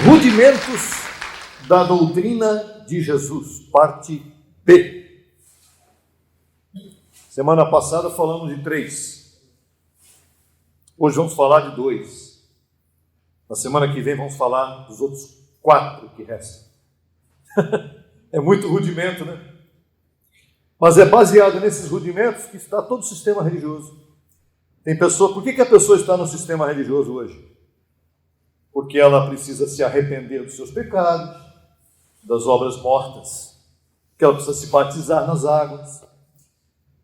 Rudimentos da doutrina de Jesus, parte B. Semana passada falamos de 3. Hoje vamos falar de 2. Na semana que vem vamos falar dos outros 4 que restam. É muito rudimento, né? Mas é baseado nesses rudimentos que está todo o sistema religioso. Tem pessoa, por que a pessoa está no sistema religioso hoje? Porque ela precisa se arrepender dos seus pecados, das obras mortas, porque ela precisa se batizar nas águas,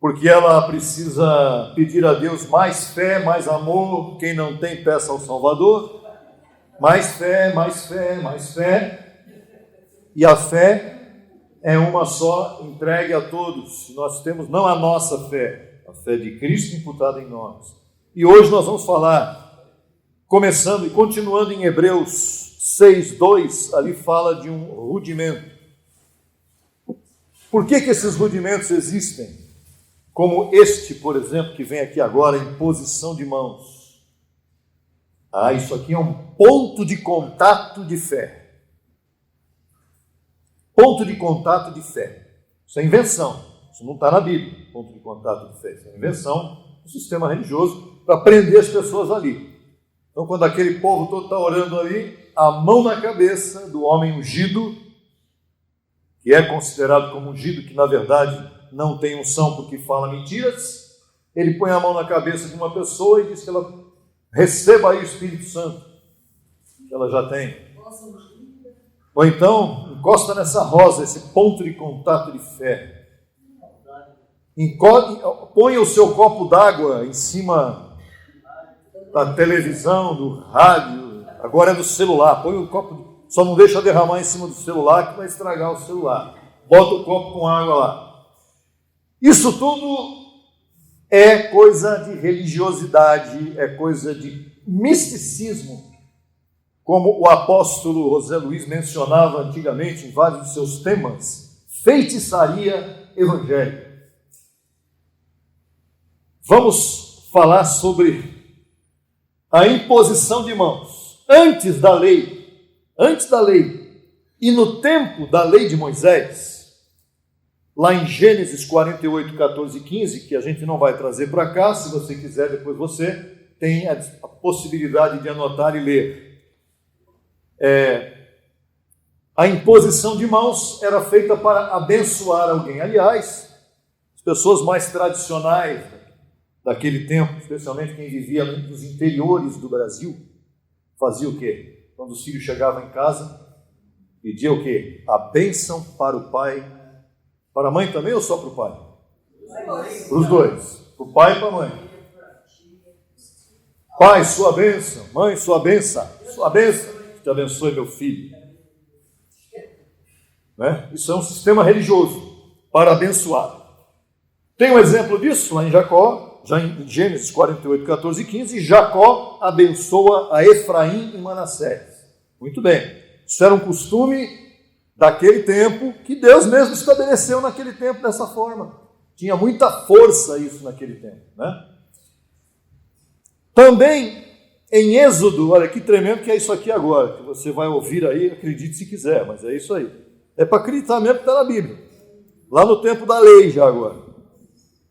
porque ela precisa pedir a Deus mais fé, mais amor. Quem não tem, peça ao Salvador. Mais fé, mais fé, mais fé. E a fé é uma só, entregue a todos. Nós temos não a nossa fé, a fé de Cristo imputada em nós. E hoje nós vamos falar, começando e continuando em Hebreus 6:2, ali fala de um rudimento. Por que esses rudimentos existem? Como este, por exemplo, que vem aqui agora, imposição de mãos. Isso aqui é um ponto de contato de fé. Ponto de contato de fé. Isso é invenção. Isso não está na Bíblia. Ponto de contato de fé. Isso é invenção do sistema religioso para prender as pessoas ali. Então, quando aquele povo todo está orando ali, a mão na cabeça do homem ungido, que é considerado como ungido, que na verdade não tem unção porque fala mentiras, ele põe a mão na cabeça de uma pessoa e diz que ela receba aí o Espírito Santo, que ela já tem. Ou então, encosta nessa rosa, esse ponto de contato de fé. Põe o seu copo d'água em cima da televisão, do rádio, agora é do celular. Põe o copo, só não deixa derramar em cima do celular que vai estragar o celular. Bota o copo com água lá. Isso tudo é coisa de religiosidade, é coisa de misticismo, como o apóstolo José Luiz mencionava antigamente em vários de seus temas, feitiçaria evangélica. Vamos falar sobre a imposição de mãos, antes da lei, e no tempo da lei de Moisés, lá em Gênesis 48, 14 e 15, que a gente não vai trazer para cá, se você quiser, depois você tem a possibilidade de anotar e ler. A imposição de mãos era feita para abençoar alguém. Aliás, as pessoas mais tradicionais daquele tempo, especialmente quem vivia nos interiores do Brasil, fazia o quê? Quando os filhos chegavam em casa, pedia o quê? A bênção para o pai, para a mãe também ou só para o pai? Para os dois, para o pai e para a mãe. Pai, sua bênção, mãe, sua bênção, te abençoe meu filho. Isso é um sistema religioso para abençoar. Tem um exemplo disso lá em Jacó, já em Gênesis 48, 14 e 15, Jacó abençoa a Efraim e Manassés. Muito bem. Isso era um costume daquele tempo, que Deus mesmo estabeleceu naquele tempo dessa forma. Tinha muita força isso naquele tempo, né? Também em Êxodo, olha que tremendo que é isso aqui agora, que você vai ouvir aí, acredite se quiser, mas é isso aí. É para acreditar mesmo que está na Bíblia. Lá no tempo da lei já agora.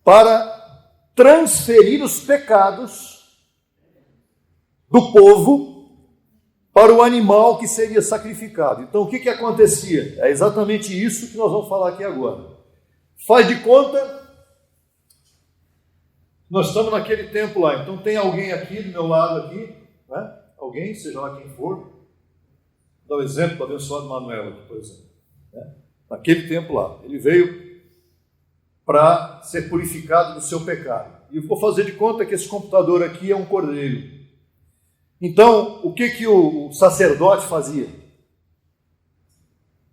Para transferir os pecados do povo para o animal que seria sacrificado. Então, o que acontecia? É exatamente isso que nós vamos falar aqui agora. Faz de conta, nós estamos naquele tempo lá, então tem alguém aqui do meu lado aqui, né? Alguém, seja lá quem for, vou dar um exemplo para o abençoado Manuel aqui, por exemplo. Né? Naquele tempo lá, ele veio para ser purificado do seu pecado. E eu vou fazer de conta que esse computador aqui é um cordeiro. Então, o que o sacerdote fazia?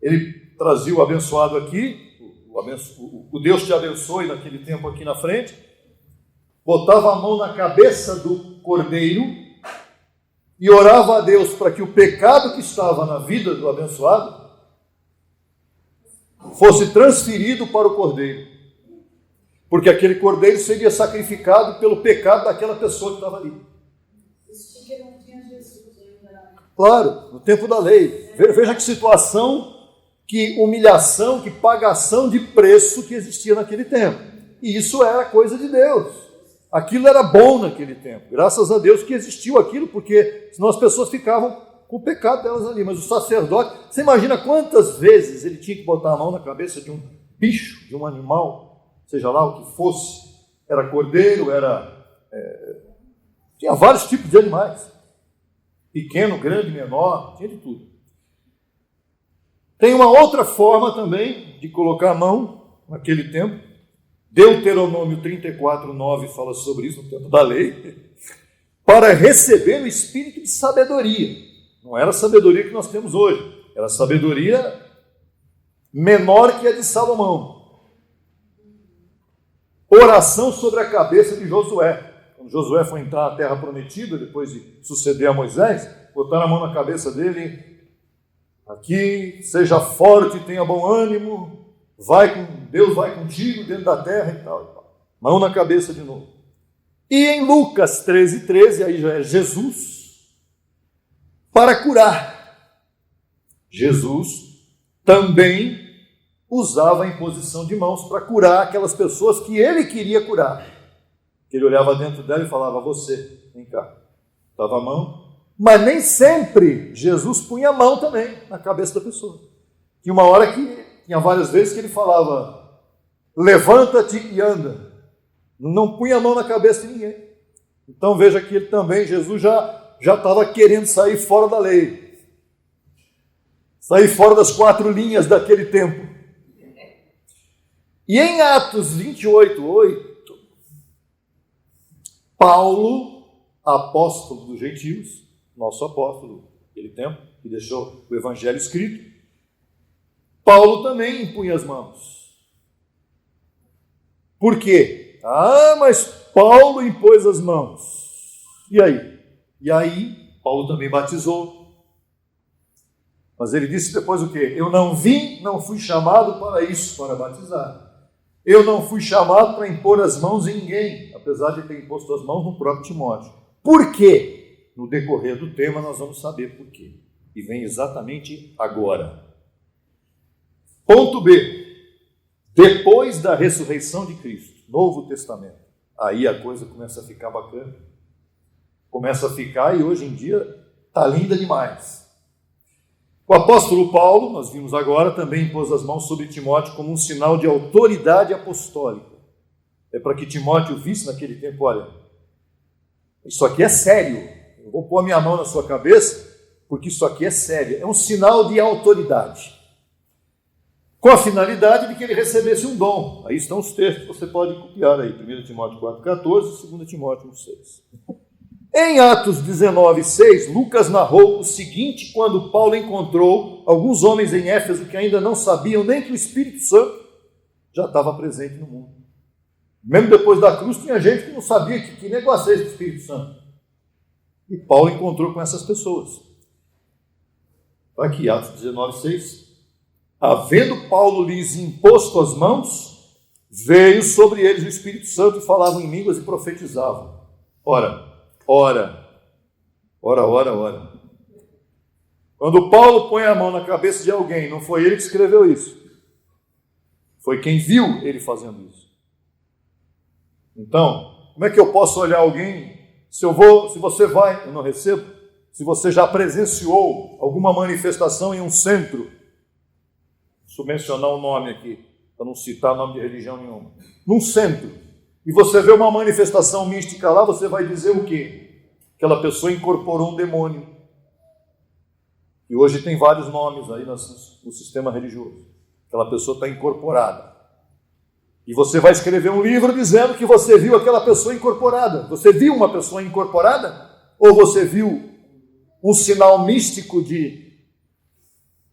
Ele trazia o abençoado aqui, o Deus te abençoe naquele tempo aqui na frente, botava a mão na cabeça do cordeiro e orava a Deus para que o pecado que estava na vida do abençoado fosse transferido para o cordeiro, porque aquele cordeiro seria sacrificado pelo pecado daquela pessoa que estava ali. Isso porque não tinha Jesus ainda. Claro, no tempo da lei. Veja que situação, que humilhação, que pagação de preço que existia naquele tempo. E isso era coisa de Deus. Aquilo era bom naquele tempo. Graças a Deus que existiu aquilo, porque senão as pessoas ficavam com o pecado delas ali. Mas o sacerdote, você imagina quantas vezes ele tinha que botar a mão na cabeça de um bicho, de um animal, seja lá o que fosse. Era cordeiro, tinha vários tipos de animais. Pequeno, grande, menor, tinha de tudo. Tem uma outra forma também de colocar a mão naquele tempo. Deuteronômio 34:9 fala sobre isso no tempo da lei. Para receber o espírito de sabedoria. Não era a sabedoria que nós temos hoje. Era a sabedoria menor que a de Salomão. Oração sobre a cabeça de Josué. Quando Josué foi entrar na terra prometida, depois de suceder a Moisés, botaram a mão na cabeça dele. Aqui, seja forte, tenha bom ânimo, Deus vai contigo dentro da terra e tal, e tal. Mão na cabeça de novo. E em Lucas 13:13, aí já é Jesus, para curar. Jesus também usava a imposição de mãos para curar aquelas pessoas que ele queria curar. Ele olhava dentro dela e falava: você, vem cá. Dava a mão. Mas nem sempre Jesus punha a mão também na cabeça da pessoa. Tinha uma hora tinha várias vezes que ele falava: levanta-te e anda. Não punha a mão na cabeça de ninguém. Então veja que ele também, Jesus já estava querendo sair fora da lei. Sair fora das 4 linhas daquele tempo. E em Atos 28:8, Paulo, apóstolo dos gentios, nosso apóstolo daquele tempo, que deixou o evangelho escrito, Paulo também impunha as mãos. Por quê? Mas Paulo impôs as mãos. E aí? E aí, Paulo também batizou. Mas ele disse depois o quê? Eu não fui chamado para isso, para batizar. Eu não fui chamado para impor as mãos em ninguém, apesar de ter imposto as mãos no próprio Timóteo. Por quê? No decorrer do tema nós vamos saber por quê. E vem exatamente agora. Ponto B. Depois da ressurreição de Cristo, Novo Testamento, aí a coisa começa a ficar bacana. Começa a ficar, e hoje em dia está linda demais. O apóstolo Paulo, nós vimos agora, também impôs as mãos sobre Timóteo como um sinal de autoridade apostólica. É para que Timóteo visse naquele tempo: olha, isso aqui é sério. Eu vou pôr a minha mão na sua cabeça, porque isso aqui é sério. É um sinal de autoridade. Com a finalidade de que ele recebesse um dom. Aí estão os textos, você pode copiar aí. 1 Timóteo 4:14, 2 Timóteo 1:6. Em Atos 19:6, Lucas narrou o seguinte quando Paulo encontrou alguns homens em Éfeso que ainda não sabiam nem que o Espírito Santo já estava presente no mundo. Mesmo depois da cruz, tinha gente que não sabia que negócio é esse do Espírito Santo. E Paulo encontrou com essas pessoas. Aqui, Atos 19:6. Havendo Paulo lhes imposto as mãos, veio sobre eles o Espírito Santo e falavam em línguas e profetizavam. Ora. Quando Paulo põe a mão na cabeça de alguém, não foi ele que escreveu isso. Foi quem viu ele fazendo isso. Então, como é que eu posso olhar alguém? Se você vai, eu não recebo. Se você já presenciou alguma manifestação em um centro, deixa eu mencionar um nome aqui, para não citar nome de religião nenhuma. Num centro, e você vê uma manifestação mística lá, você vai dizer o quê? Aquela pessoa incorporou um demônio. E hoje tem vários nomes aí no sistema religioso. Aquela pessoa está incorporada. E você vai escrever um livro dizendo que você viu aquela pessoa incorporada. Você viu uma pessoa incorporada? Ou você viu um sinal místico de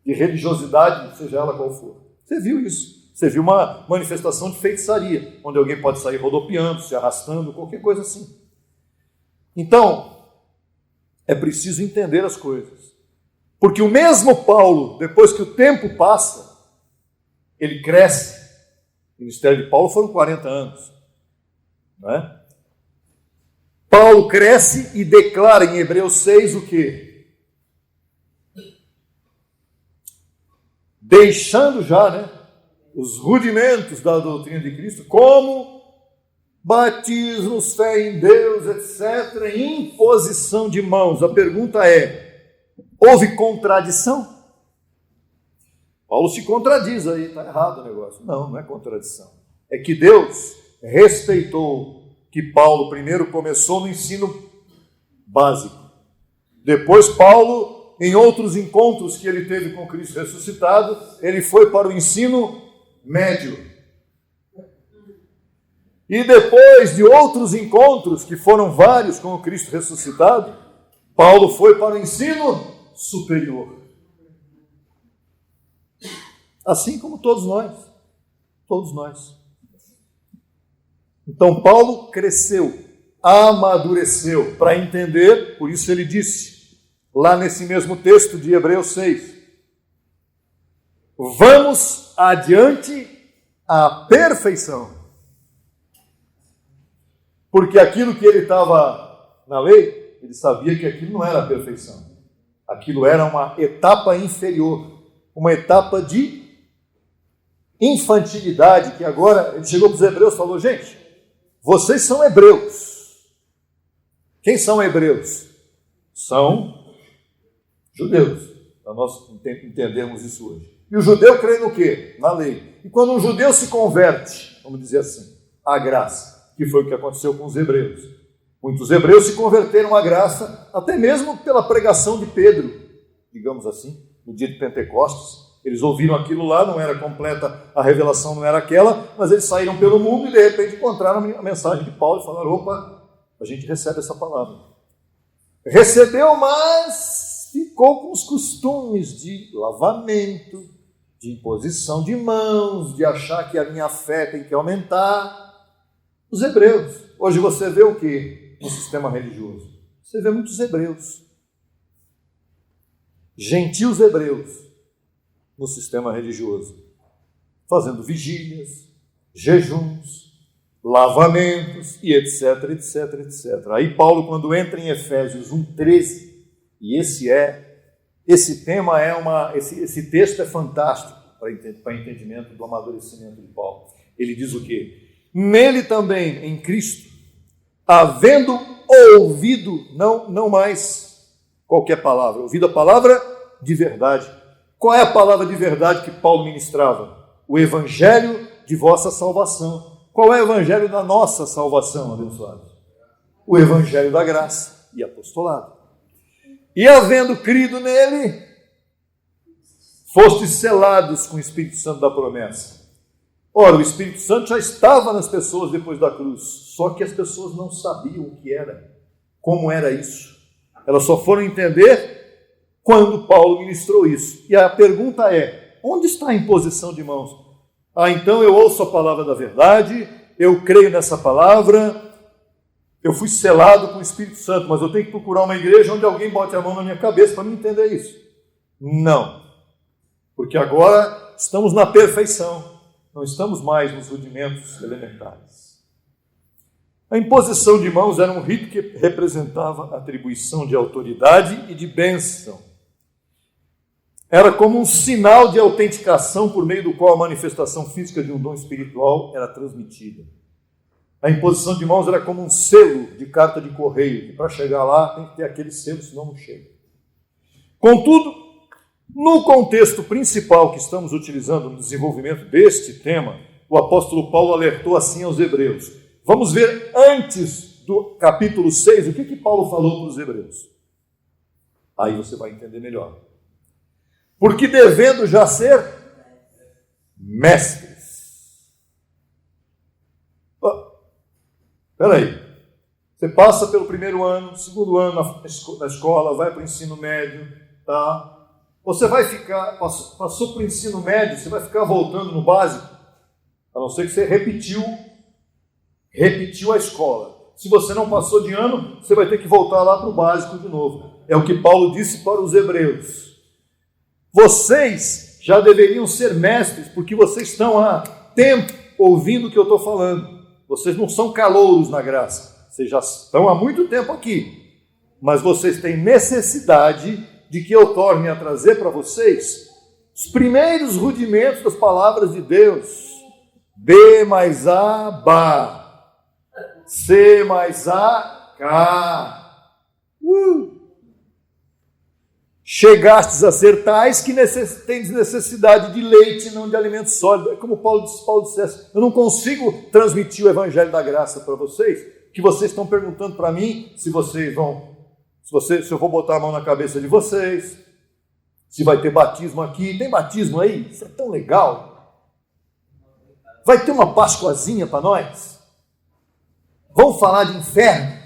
religiosidade, seja ela qual for? Você viu isso. Você viu uma manifestação de feitiçaria, onde alguém pode sair rodopiando, se arrastando, qualquer coisa assim. Então, É preciso entender as coisas. Porque o mesmo Paulo, depois que o tempo passa, ele cresce. O ministério de Paulo foram 40 anos. Não é? Paulo cresce e declara em Hebreus 6 o quê? Deixando já, os rudimentos da doutrina de Cristo, como batismos, fé em Deus, etc., imposição de mãos. A pergunta é, houve contradição? Paulo se contradiz aí, está errado o negócio. Não, não é contradição. É que Deus respeitou que Paulo primeiro começou no ensino básico. Depois Paulo, em outros encontros que ele teve com Cristo ressuscitado, ele foi para o ensino médio. E depois de outros encontros, que foram vários com o Cristo ressuscitado, Paulo foi para o ensino superior. Assim como todos nós. Todos nós. Então Paulo cresceu, amadureceu para entender, por isso ele disse, lá nesse mesmo texto de Hebreus 6, vamos adiante à perfeição. Porque aquilo que ele estava na lei, ele sabia que aquilo não era a perfeição. Aquilo era uma etapa inferior, uma etapa de infantilidade, que agora ele chegou para os hebreus e falou, gente, vocês são hebreus. Quem são hebreus? São judeus. Para nós entendermos isso hoje. E o judeu crê no quê? Na lei. E quando um judeu se converte, vamos dizer assim, à graça, que foi o que aconteceu com os hebreus. Muitos hebreus se converteram à graça, até mesmo pela pregação de Pedro, digamos assim, no dia de Pentecostes. Eles ouviram aquilo lá, não era completa, a revelação não era aquela, mas eles saíram pelo mundo e de repente encontraram a mensagem de Paulo e falaram, opa, a gente recebe essa palavra. Recebeu, mas ficou com os costumes de lavamento, de imposição de mãos, de achar que a minha fé tem que aumentar. Os hebreus. Hoje você vê o que no sistema religioso? Você vê muitos hebreus. Gentios hebreus. No sistema religioso, fazendo vigílias, jejuns, lavamentos e etc, etc, etc. Aí Paulo, quando entra em Efésios 1:13, e esse tema esse texto é fantástico para entendimento do amadurecimento de Paulo. Ele diz o quê? Nele também, em Cristo, havendo ouvido, não mais qualquer palavra, ouvido a palavra de verdade. Qual é a palavra de verdade que Paulo ministrava? O evangelho de vossa salvação. Qual é o evangelho da nossa salvação, abençoados? O evangelho da graça e apostolado. E havendo crido nele, fostes selados com o Espírito Santo da promessa. Ora, o Espírito Santo já estava nas pessoas depois da cruz, só que as pessoas não sabiam o que era, como era isso. Elas só foram entender quando Paulo ministrou isso. E a pergunta é, onde está a imposição de mãos? Então eu ouço a palavra da verdade, eu creio nessa palavra, eu fui selado com o Espírito Santo, mas eu tenho que procurar uma igreja onde alguém bote a mão na minha cabeça para me entender isso. Não. Porque agora estamos na perfeição, não estamos mais nos rudimentos elementares. A imposição de mãos era um rito que representava a atribuição de autoridade e de bênção. Era como um sinal de autenticação por meio do qual a manifestação física de um dom espiritual era transmitida. A imposição de mãos era como um selo de carta de correio, que para chegar lá tem que ter aquele selo, senão não chega. Contudo, no contexto principal que estamos utilizando no desenvolvimento deste tema, o apóstolo Paulo alertou assim aos hebreus. Vamos ver antes do capítulo 6 o que Paulo falou para os hebreus. Aí você vai entender melhor. Porque devendo já ser mestres. Espera aí. Você passa pelo primeiro ano, segundo ano na escola, vai para o ensino médio, tá? Você vai ficar, passou para o ensino médio, você vai ficar voltando no básico, a não ser que você repetiu a escola. Se você não passou de ano, você vai ter que voltar lá para o básico de novo. É o que Paulo disse para os hebreus. Vocês já deveriam ser mestres, porque vocês estão há tempo ouvindo o que eu estou falando. Vocês não são calouros na graça. Vocês já estão há muito tempo aqui. Mas vocês têm necessidade de que eu torne a trazer para vocês os primeiros rudimentos das palavras de Deus. B mais A, Bá. C mais A, Cá. Chegastes a ser tais que tendes necessidade de leite, não de alimento sólido. É como Paulo dissesse, eu não consigo transmitir o evangelho da graça para vocês, que vocês estão perguntando para mim se eu vou botar a mão na cabeça de vocês, se vai ter batismo aqui. Tem batismo aí? Isso é tão legal. Vai ter uma Páscoazinha para nós? Vamos falar de inferno?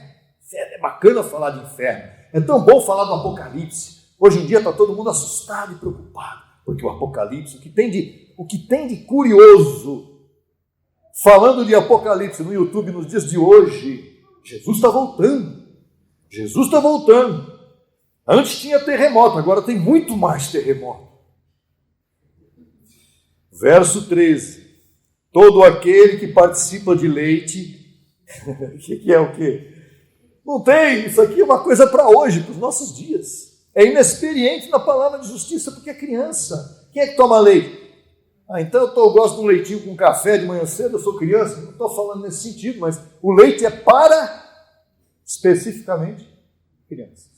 É bacana falar de inferno. É tão bom falar do Apocalipse. Hoje em dia está todo mundo assustado e preocupado, porque o Apocalipse, o que tem de curioso, falando de Apocalipse no YouTube nos dias de hoje, Jesus está voltando. Jesus está voltando. Antes tinha terremoto, agora tem muito mais terremoto. Verso 13. Todo aquele que participa de leite, que é o quê? Não tem, isso aqui é uma coisa para hoje, para os nossos dias. É inexperiente na palavra de justiça porque é criança. Quem é que toma leite? Então eu gosto de um leitinho com café de manhã cedo, eu sou criança. Não estou falando nesse sentido, mas o leite é para, especificamente, crianças.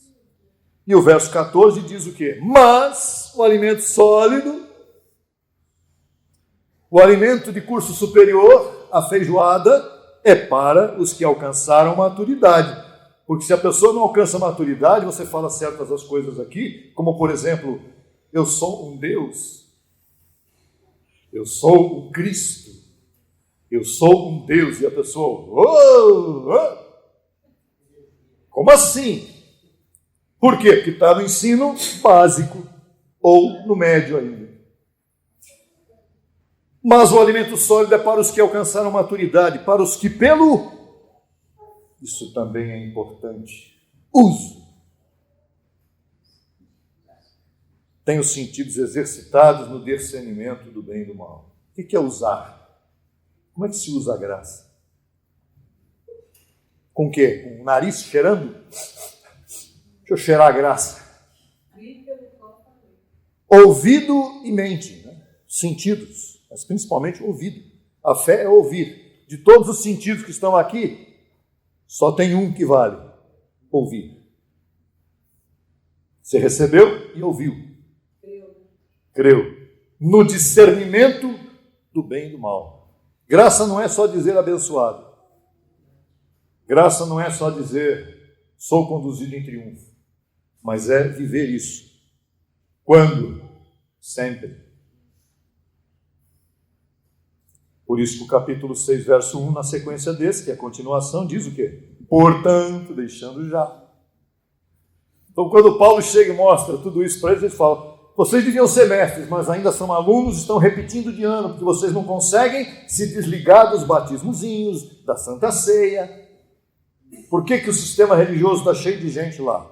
E o verso 14 diz o quê? Mas o alimento sólido, o alimento de curso superior, a feijoada, é para os que alcançaram maturidade. Porque se a pessoa não alcança maturidade, você fala certas as coisas aqui, como por exemplo, eu sou um Deus, eu sou o Cristo, eu sou um Deus, e a pessoa, como assim? Por quê? Porque está no ensino básico, ou no médio ainda. Mas o alimento sólido é para os que alcançaram maturidade, para os que isso também é importante, uso. Tem os sentidos exercitados no discernimento do bem e do mal. O que é usar? Como é que se usa a graça? Com o quê? Com o nariz cheirando? Deixa eu cheirar a graça. Ouvido e mente, né? Sentidos, mas principalmente ouvido. A fé é ouvir. De todos os sentidos que estão aqui, só tem um que vale: ouvir. Você recebeu e ouviu. Creu. No discernimento do bem e do mal. Graça não é só dizer abençoado. Graça não é só dizer sou conduzido em triunfo. Mas é viver isso. Quando? Sempre. Por isso que o capítulo 6, verso 1, na sequência desse, que é a continuação, diz o quê? Portanto, deixando já. Então, quando Paulo chega e mostra tudo isso para eles, ele fala, vocês deviam ser mestres, mas ainda são alunos, estão repetindo de ano, porque vocês não conseguem se desligar dos batismozinhos, da Santa Ceia. Por que o sistema religioso está cheio de gente lá?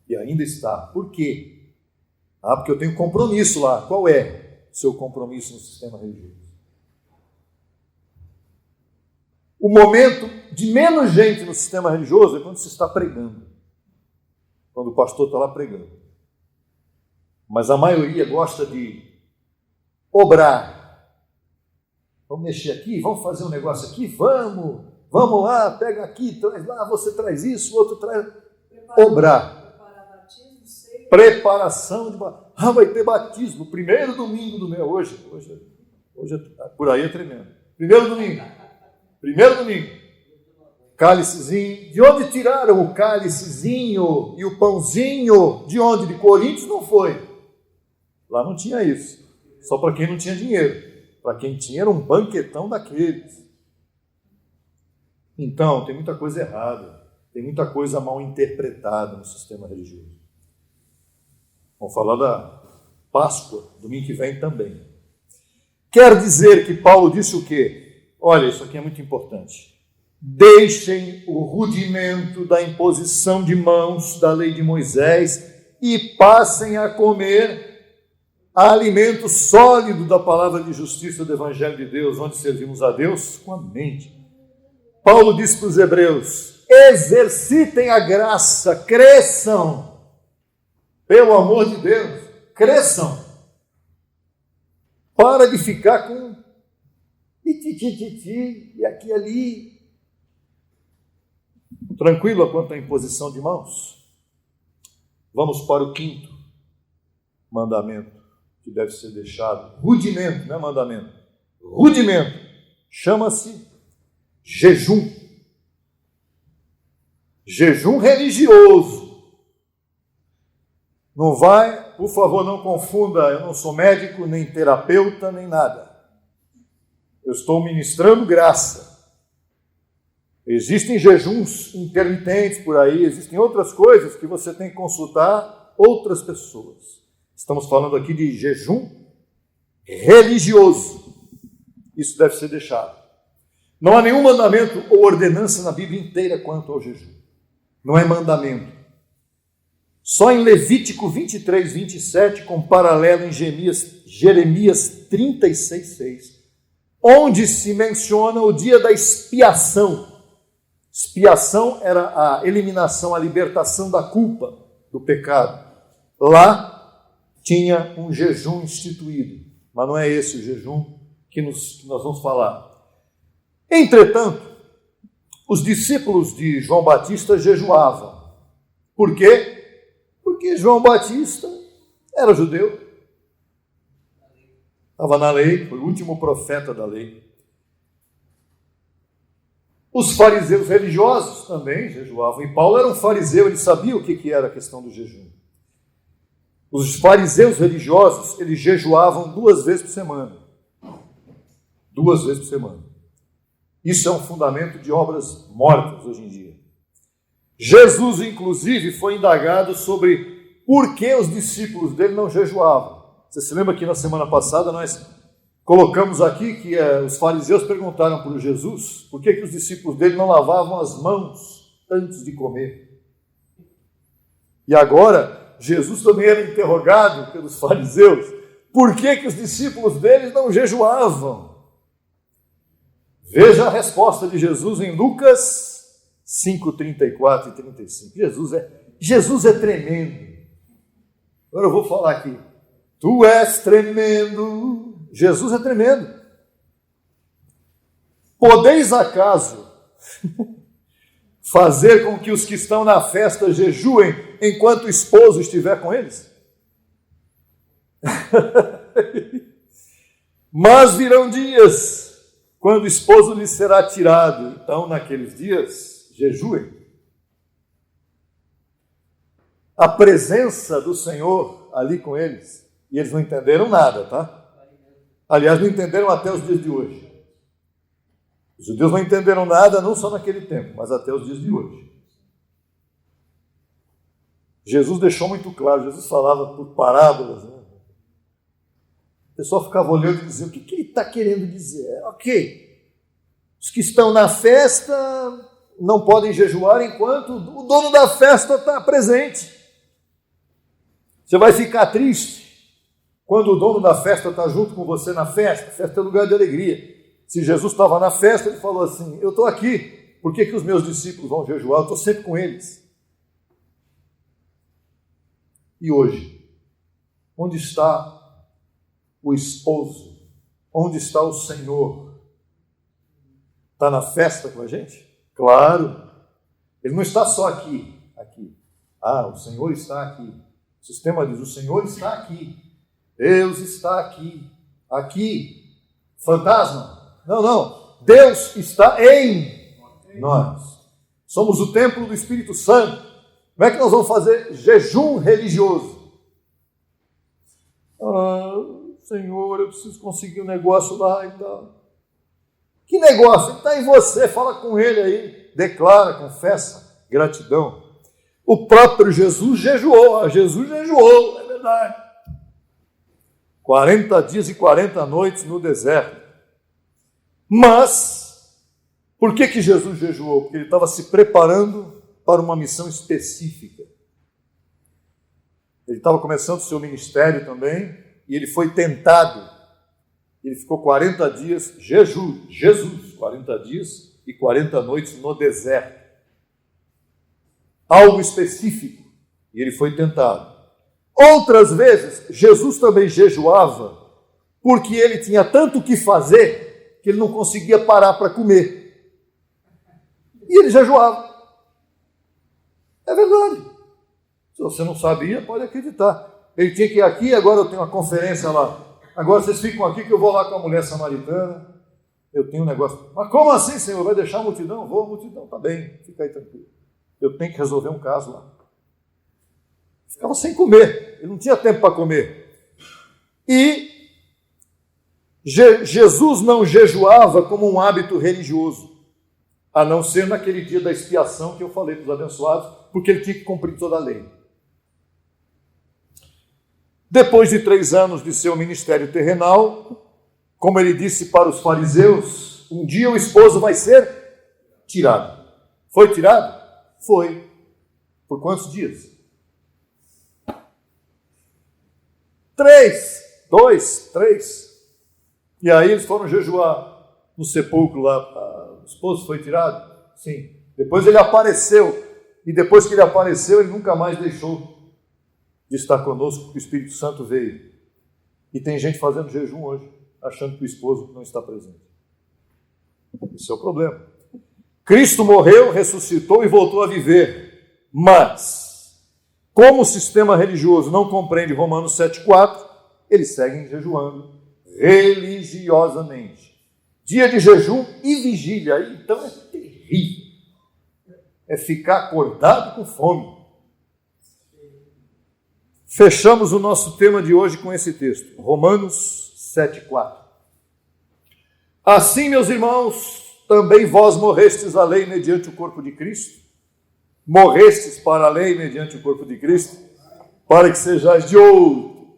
E ainda está. Por quê? Porque eu tenho compromisso lá. Qual é o seu compromisso no sistema religioso? O momento de menos gente no sistema religioso é quando se está pregando. Quando o pastor está lá pregando. Mas a maioria gosta de obrar. Vamos mexer aqui, vamos fazer um negócio aqui, vamos lá, pega aqui, traz lá, você traz isso, o outro traz... Obrar. Preparação de batismo. Vai ter batismo, primeiro domingo do mês. Hoje por aí é tremendo. Primeiro domingo. Cálicezinho. De onde tiraram o cálicezinho e o pãozinho? De onde? De Coríntios não foi. Lá não tinha isso. Só para quem não tinha dinheiro. Para quem tinha era um banquetão daqueles. Então, tem muita coisa errada. Tem muita coisa mal interpretada no sistema religioso. Vamos falar da Páscoa, domingo que vem também. Quer dizer que Paulo disse o quê? Olha, isso aqui é muito importante. deixem o rudimento da imposição de mãos da lei de Moisés e passem a comer alimento sólido da palavra de justiça do Evangelho de Deus, onde servimos a Deus com a mente. Paulo diz para os hebreus: exercitem a graça, cresçam, pelo amor de Deus, cresçam. Para de ficar com e aqui e ali. Tranquilo quanto à imposição de mãos? Vamos para o quinto mandamento que deve ser deixado. Rudimento, não é mandamento. Rudimento. Chama-se jejum. Jejum religioso. Não vai, por favor, não confunda, eu não sou médico, nem terapeuta, nem nada. Eu estou ministrando graça. Existem jejuns intermitentes por aí, existem outras coisas que você tem que consultar outras pessoas. Estamos falando aqui de jejum religioso. Isso deve ser deixado. Não há nenhum mandamento ou ordenança na Bíblia inteira quanto ao jejum. Não é mandamento. Só em Levítico 23, 27, com paralelo em Jeremias 36, 6, onde se menciona o dia da expiação. Expiação era a eliminação, a libertação da culpa, do pecado. Lá tinha um jejum instituído, mas não é esse o jejum que nós vamos falar. Entretanto, os discípulos de João Batista jejuavam. Por quê? Porque João Batista era judeu, estava na lei, foi o último profeta da lei. Os fariseus religiosos também jejuavam, e Paulo era um fariseu, ele sabia o que era a questão do jejum. Os fariseus religiosos, eles jejuavam 2 vezes por semana. 2 vezes por semana. Isso é um fundamento de obras mortas hoje em dia. Jesus, inclusive, foi indagado sobre por que os discípulos dele não jejuavam. Você se lembra que na semana passada nós colocamos aqui que os fariseus perguntaram para Jesus por que os discípulos dele não lavavam as mãos antes de comer. E agora, Jesus também era interrogado pelos fariseus por que os discípulos dele não jejuavam. Veja a resposta de Jesus em Lucas 5, 34 e 35. Jesus é tremendo. Agora eu vou falar aqui. Tu és tremendo. Jesus é tremendo. Podeis acaso fazer com que os que estão na festa jejuem enquanto o esposo estiver com eles? Mas virão dias quando o esposo lhes será tirado. Então, naqueles dias, jejuem. A presença do Senhor ali com eles. E eles não entenderam nada, tá? Aliás, não entenderam até os dias de hoje. Os judeus não entenderam nada, não só naquele tempo, mas até os dias de hoje. Jesus deixou muito claro, Jesus falava por parábolas, né? O pessoal ficava olhando e dizia, o que ele está querendo dizer? Ok, os que estão na festa não podem jejuar enquanto o dono da festa está presente. Você vai ficar triste quando o dono da festa está junto com você na festa. Festa é lugar de alegria. Se Jesus estava na festa, ele falou assim, eu estou aqui, por que os meus discípulos vão jejuar? Eu estou sempre com eles. E hoje, onde está o esposo? Onde está o Senhor? Está na festa com a gente? Claro. Ele não está só aqui. Ah, o Senhor está aqui. O sistema diz, o Senhor está aqui. Deus está aqui. Aqui. Fantasma? Não. Deus está em nós. Somos o templo do Espírito Santo. Como é que nós vamos fazer jejum religioso? Senhor, eu preciso conseguir um negócio lá e tal. Que negócio? Ele está em você, fala com ele aí, declara, confessa, gratidão. O próprio Jesus jejuou, é verdade. 40 dias e 40 noites no deserto. Mas, Por que Jesus jejuou? Porque ele estava se preparando para uma missão específica. Ele estava começando o seu ministério também, e ele foi tentado. Ele ficou 40 dias, Jesus, 40 dias e 40 noites no deserto. Algo específico, e ele foi tentado. Outras vezes, Jesus também jejuava, porque ele tinha tanto o que fazer, que ele não conseguia parar para comer. E ele jejuava. É verdade. Se você não sabia, pode acreditar. Ele tinha que ir aqui, agora eu tenho uma conferência lá. Agora vocês ficam aqui que eu vou lá com a mulher samaritana. Eu tenho um negócio. Mas como assim, Senhor? Vai deixar a multidão? Vou, a multidão, tá bem, fica aí tranquilo. Eu tenho que resolver um caso lá. Ficava sem comer, ele não tinha tempo para comer. E Jesus não jejuava como um hábito religioso, a não ser naquele dia da expiação que eu falei para os abençoados, porque ele tinha que cumprir toda a lei. Depois de 3 anos de seu ministério terrenal, como ele disse para os fariseus, um dia o esposo vai ser tirado. Foi tirado? Foi. Por quantos dias? 3. 2, 3. E aí eles foram jejuar no sepulcro lá. O esposo foi tirado? Sim. Depois ele apareceu. E depois que ele apareceu, ele nunca mais deixou de estar conosco, porque o Espírito Santo veio. E tem gente fazendo jejum hoje, achando que o esposo não está presente. Esse é o problema. Cristo morreu, ressuscitou e voltou a viver. Mas, como o sistema religioso não compreende Romanos 7,4, eles seguem jejuando religiosamente. Dia de jejum e vigília. Então é terrível. É ficar acordado com fome. Fechamos o nosso tema de hoje com esse texto, Romanos 7,4. Assim, meus irmãos, também vós morrestes à lei mediante o corpo de Cristo, morrestes para a lei mediante o corpo de Cristo, para que sejais de outro,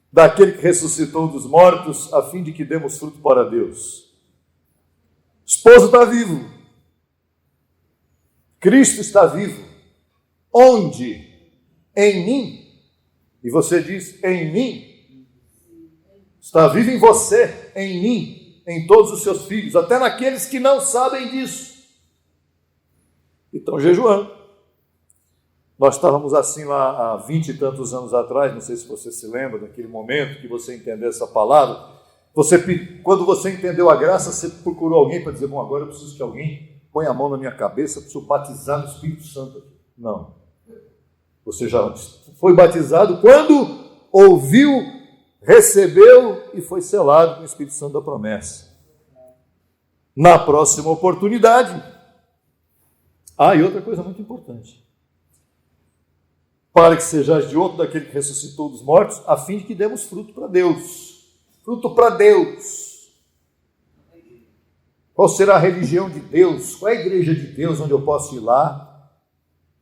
daquele que ressuscitou dos mortos, a fim de que demos fruto para Deus. O esposo está vivo, Cristo está vivo. Onde? Em mim. E você diz, em mim. Está vivo em você, em mim, em todos os seus filhos, até naqueles que não sabem disso. E estão jejuando. Nós estávamos assim lá há 20 e tantos anos atrás, não sei se você se lembra daquele momento que você entendeu essa palavra. Quando você entendeu a graça, você procurou alguém para dizer, bom, agora eu preciso que alguém ponha a mão na minha cabeça, eu preciso batizar no Espírito Santo. Não. Você já foi batizado quando ouviu, recebeu e foi selado com o Espírito Santo da promessa. Na próxima oportunidade. E outra coisa muito importante. Para que sejais de outro daquele que ressuscitou dos mortos, a fim de que demos fruto para Deus. Fruto para Deus. Qual será a religião de Deus? Qual é a igreja de Deus onde eu posso ir lá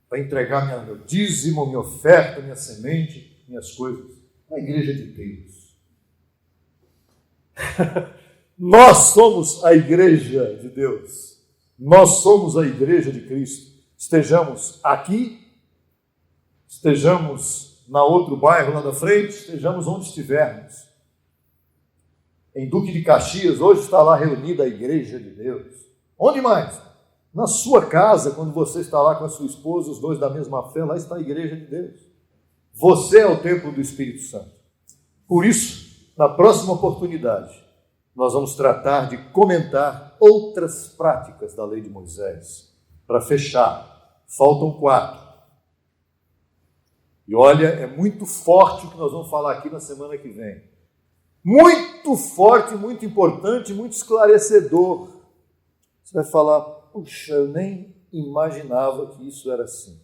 para entregar meu dízimo, minha oferta, minha semente, minhas coisas? Qual é a igreja de Deus? Nós somos a igreja de Deus. Nós somos a igreja de Cristo. Estejamos aqui, estejamos na outro bairro lá da frente, estejamos onde estivermos. Em Duque de Caxias, hoje está lá reunida a igreja de Deus. Onde mais? Na sua casa, quando você está lá com a sua esposa, os dois da mesma fé, lá está a igreja de Deus. Você é o templo do Espírito Santo. Por isso, na próxima oportunidade, nós vamos tratar de comentar outras práticas da lei de Moisés. Para fechar, faltam 4. E olha, é muito forte o que nós vamos falar aqui na semana que vem. Muito forte, muito importante, muito esclarecedor. Você vai falar, puxa, eu nem imaginava que isso era assim.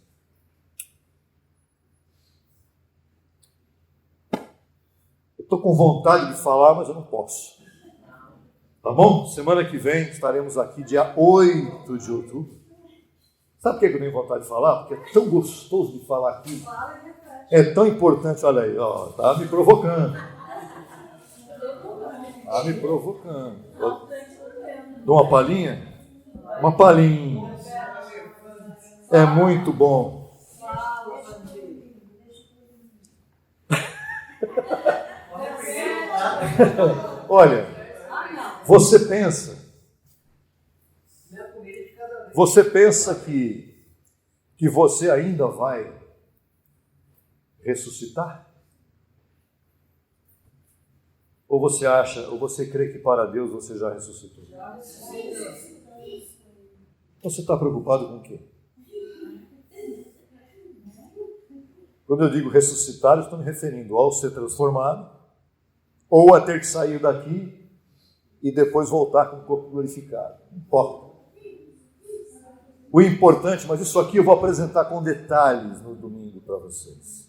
Eu estou com vontade de falar, mas eu não posso. Tá bom? Semana que vem estaremos aqui, dia 8 de outubro. Sabe por que eu tenho vontade de falar? Porque é tão gostoso de falar aqui. É tão importante, olha aí, tá me provocando. Está me provocando. Dou uma palhinha? Uma palhinha. É muito bom. Olha, você pensa que você ainda vai ressuscitar? Ou você crê que para Deus você já ressuscitou? Você está preocupado com o quê? Quando eu digo ressuscitar, eu estou me referindo ao ser transformado, ou a ter que sair daqui e depois voltar com o corpo glorificado. Não importa. O importante, mas isso aqui eu vou apresentar com detalhes no domingo para vocês.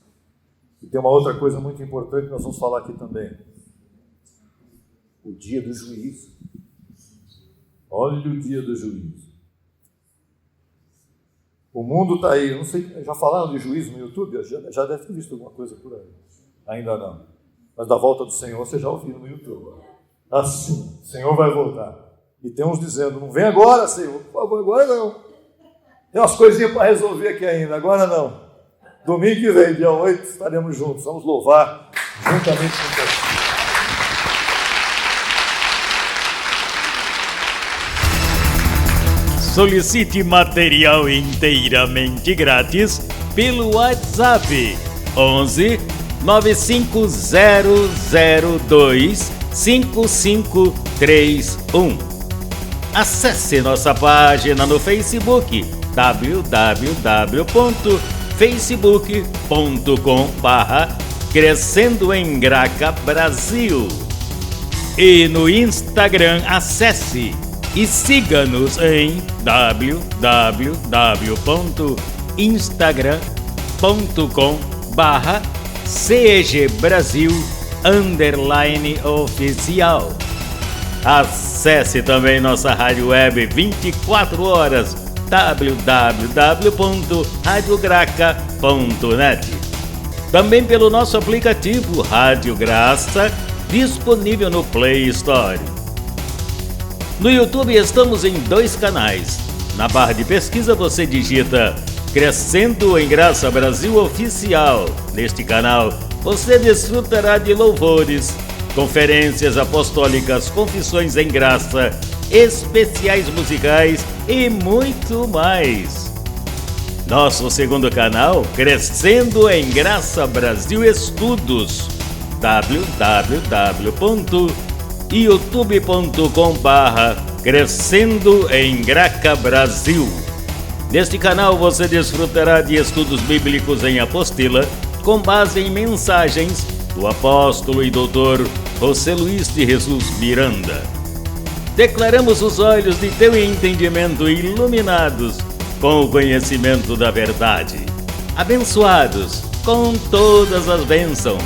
E tem uma outra coisa muito importante que nós vamos falar aqui também. O dia do juízo. Olha o dia do juízo. O mundo está aí, não sei, já falaram de juízo no YouTube? Já deve ter visto alguma coisa por aí. Ainda não. Mas da volta do Senhor vocês já ouviram no YouTube. Assim, o Senhor vai voltar. E tem uns dizendo, não vem agora, Senhor. Por favor, agora não. Tem umas coisinhas para resolver aqui ainda, agora não. Domingo que vem, dia 8, estaremos juntos. Vamos louvar juntamente com você. Solicite material inteiramente grátis pelo WhatsApp 11 95002 5531. Acesse nossa página no Facebook www.facebook.com/Crescendo em Graca Brasil e no Instagram acesse e siga-nos em www.instagram.com/CEGBrasil_oficial. Acesse também nossa rádio web 24 horas www.radiograca.net. Também pelo nosso aplicativo Rádio Graça, disponível no Play Store. No YouTube estamos em 2 canais. Na barra de pesquisa você digita Crescendo em Graça Brasil Oficial. Neste canal você desfrutará de louvores, conferências apostólicas, confissões em graça, especiais musicais e muito mais. Nosso segundo canal, Crescendo em Graça Brasil Estudos, www.youtube.com/Crescendo em Graca Brasil. Neste canal você desfrutará de estudos bíblicos em apostila, com base em mensagens do apóstolo e doutor José Luiz de Jesus Miranda. Declaramos os olhos de teu entendimento iluminados com o conhecimento da verdade, abençoados com todas as bênçãos.